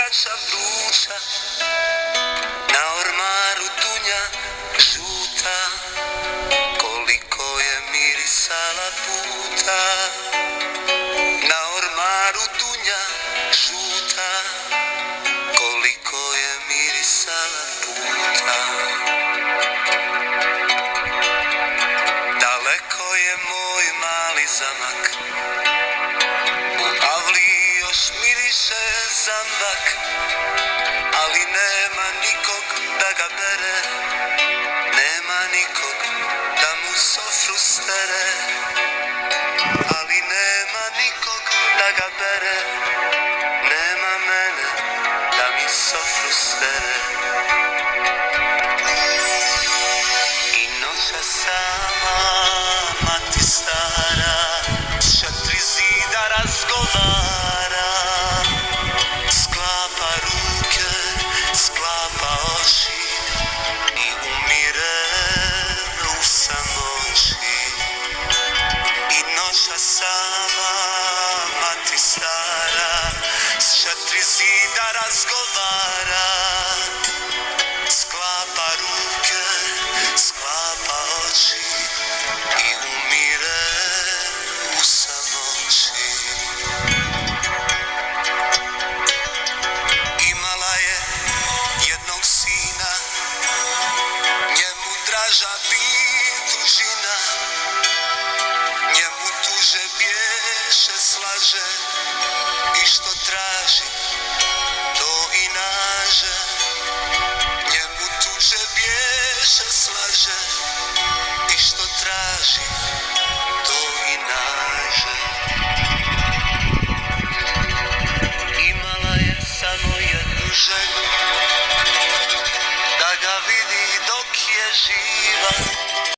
gaća vruća, na ormaru dunja žuta, koliko je mirisala puta. Na ormaru dunja žuta, koliko je mirisala puta. Daleko je moj mali zamak, u avliji još miriše zambak, ali nema nikog da ga bere, nema nikog da mu sofru stere, ali nema nikog da ga bere, nema mene da mi sofru stere. I noća sama, mati stara, s 4 zida razgovara, sklapa ruke, sklapa oči i umire u samoći. I noća sama, mati stara, s 4 zida razgovara, sklapa ruke, sklapa oči i umire u samoći. Imala je jednog sina, njemu draža bit tužina, njemu tuže bješe slaže, i što traži to i naže. Njemu tuže bješe slaže, i što traži